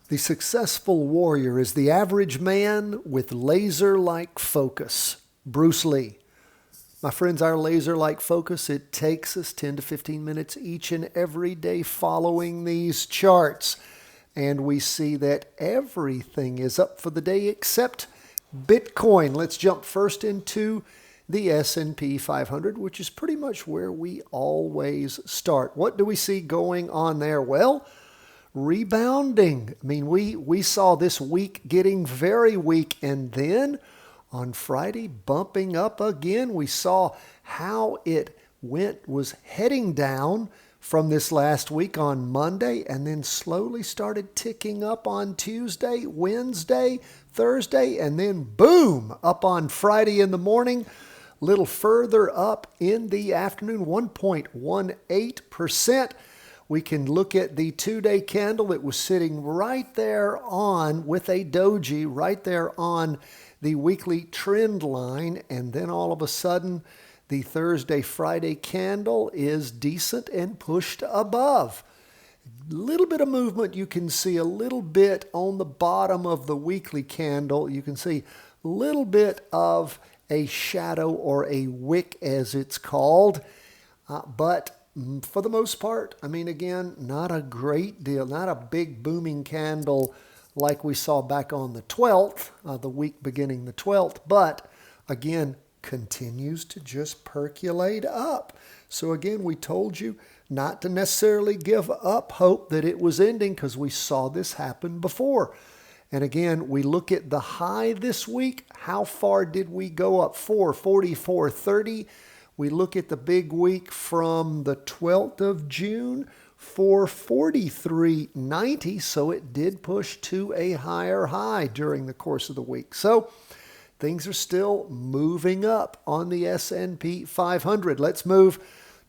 The successful warrior is the average man with laser-like focus. Bruce Lee. My friends, our laser-like focus, it takes us 10 to 15 minutes each and every day following these charts. And we see that everything is up for the day except Bitcoin. Let's jump first into the S&P 500, which is pretty much where we always start. What do we see going on there? Well, rebounding. I mean, we saw this week getting very weak, and then on Friday bumping up again. We saw how it was heading down from this last week on Monday, and then slowly started ticking up on Tuesday, Wednesday, Thursday, and then boom, up on Friday in the morning. Little further up in the afternoon, 1.18%. We can look at the 2-day candle. It was sitting right there on, with a doji, right there on the weekly trend line. And then all of a sudden, the Thursday, Friday candle is decent and pushed above. A little bit of movement. You can see a little bit on the bottom of the weekly candle. You can see a little bit of a shadow or a wick, as it's called. But for the most part, I mean, again, not a great deal, not a big booming candle like we saw back on the 12th, the week beginning the 12th, but again, continues to just percolate up. So again, we told you not to necessarily give up hope that it was ending, because we saw this happen before. And again, we look at the high this week. How far did we go up? 444.30. We look at the big week from the 12th of June, 443.90. So it did push to a higher high during the course of the week. So things are still moving up on the S&P 500. Let's move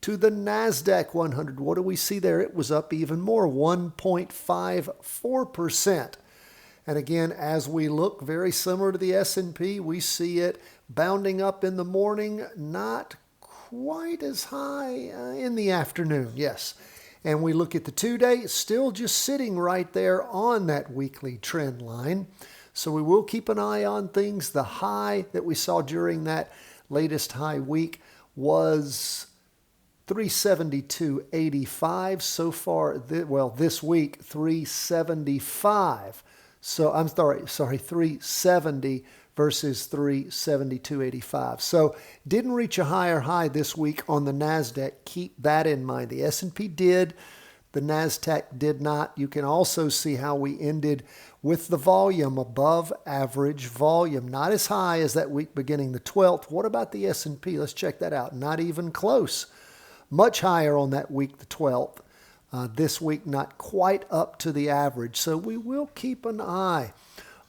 to the NASDAQ 100. What do we see there? It was up even more, 1.54%. And again, as we look, very similar to the S&P, we see it bounding up in the morning, not quite as high in the afternoon, yes. And we look at the 2-day, still just sitting right there on that weekly trend line. So we will keep an eye on things. The high that we saw during that latest high week was 372.85. So far, this week, 375. So I'm sorry, 370 versus 372.85. So didn't reach a higher high this week on the NASDAQ. Keep that in mind. The S&P did, the NASDAQ did not. You can also see how we ended with the volume above average volume. Not as high as that week beginning the 12th. What about the S&P? Let's check that out. Not even close. Much higher on that week the 12th. This week, not quite up to the average. So we will keep an eye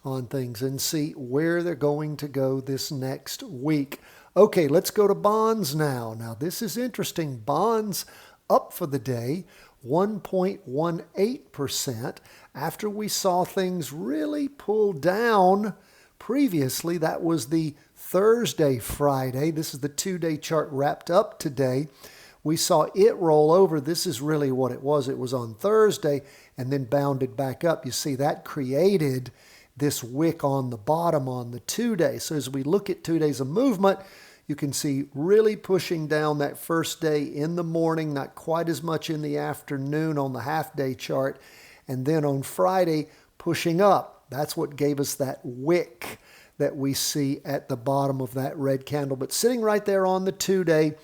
on things and see where they're going to go this next week. Okay, let's go to bonds now. Now, this is interesting. Bonds up for the day, 1.18%. After we saw things really pull down previously, that was the Thursday, Friday. This is the 2-day chart wrapped up today. We saw it roll over. This is really what it was. It was on Thursday and then bounded back up. You see, that created this wick on the bottom on the 2-day. So as we look at 2 days of movement, you can see really pushing down that first day in the morning, not quite as much in the afternoon on the half-day chart. And then on Friday, pushing up. That's what gave us that wick that we see at the bottom of that red candle. But sitting right there on the 2-day,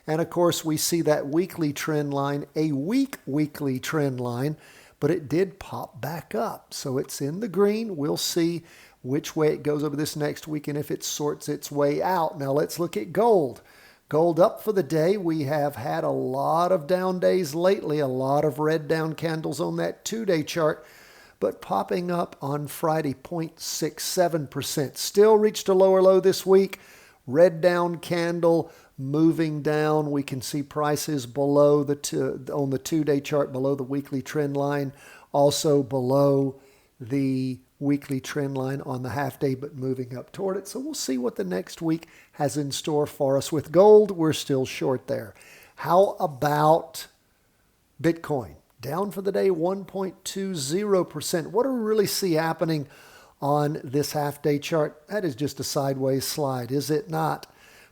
and of course, we see that weekly trend line, a weak weekly trend line, but it did pop back up. So it's in the green. We'll see which way it goes over this next week and if it sorts its way out. Now let's look at gold. Gold up for the day. We have had a lot of down days lately, a lot of red down candles on that 2-day chart, but popping up on Friday, 0.67%. Still reached a lower low this week. Red down candle moving down. We can see prices below on the 2-day chart, below the weekly trend line, also below the weekly trend line on the half-day, but moving up toward it. So we'll see what the next week has in store for us. With gold, we're still short there. How about Bitcoin? down for the day 1.20%. What do we really see happening on this half-day chart? That is just a sideways slide, is it not?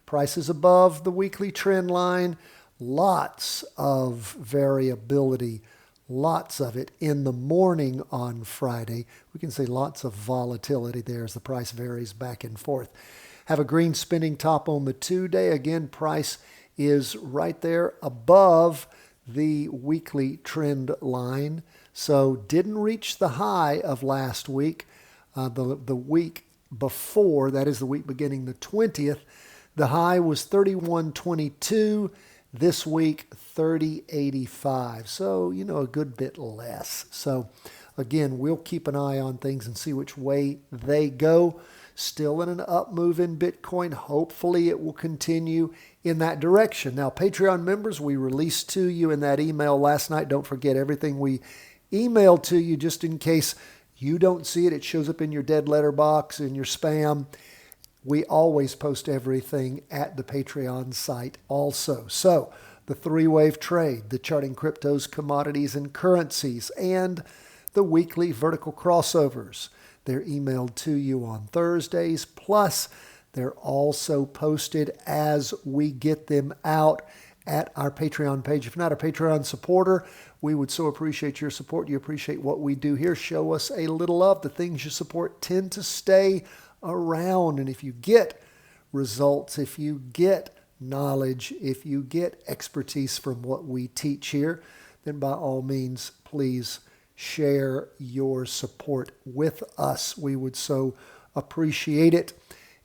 Prices above the weekly trend line, lots of variability, lots of it in the morning on Friday. We can see lots of volatility there as the price varies back and forth. Have a green spinning top on the 2-day. Again, price is right there above the weekly trend line. So didn't reach the high of last week. The week before, that is the week beginning the 20th, the high was 31.22. This week, 30.85. So, a good bit less. So, again, we'll keep an eye on things and see which way they go. Still in an up move in Bitcoin. Hopefully, it will continue in that direction. Now, Patreon members, we released to you in that email last night. Don't forget everything we emailed to you, just in case you don't see it. It shows up in your dead letter box, in your spam. We always post everything at the Patreon site also. So the three-wave trade, the charting cryptos, commodities, and currencies, and the weekly vertical crossovers. They're emailed to you on Thursdays. Plus, they're also posted as we get them out at our Patreon page. If you're not a Patreon supporter, we would so appreciate your support. You appreciate what we do here. Show us a little love. The things you support tend to stay around. And if you get results, if you get knowledge, if you get expertise from what we teach here, then by all means, please share your support with us. We would so appreciate it.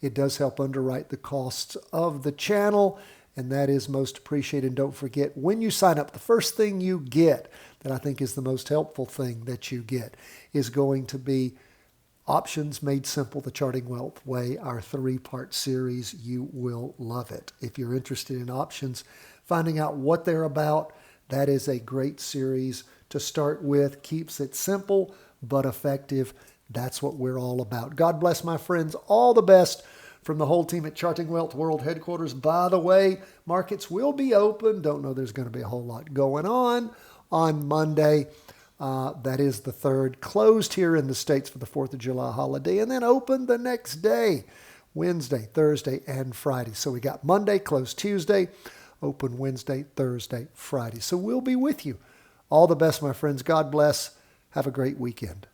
It does help underwrite the costs of the channel, and that is most appreciated. And don't forget, when you sign up, the first thing you get that I think is the most helpful thing that you get is going to be Options Made Simple, the Charting Wealth Way, our 3-part series. You will love it. If you're interested in options, finding out what they're about, that is a great series to start with. Keeps it simple but effective. That's what we're all about. God bless, my friends. All the best from the whole team at Charting Wealth World Headquarters. By the way, markets will be open. Don't know there's going to be a whole lot going on Monday. That is the 3rd, closed here in the States for the 4th of July holiday, and then open the next day, Wednesday, Thursday, and Friday. So we got Monday, closed Tuesday, open Wednesday, Thursday, Friday. So we'll be with you. All the best, my friends. God bless. Have a great weekend.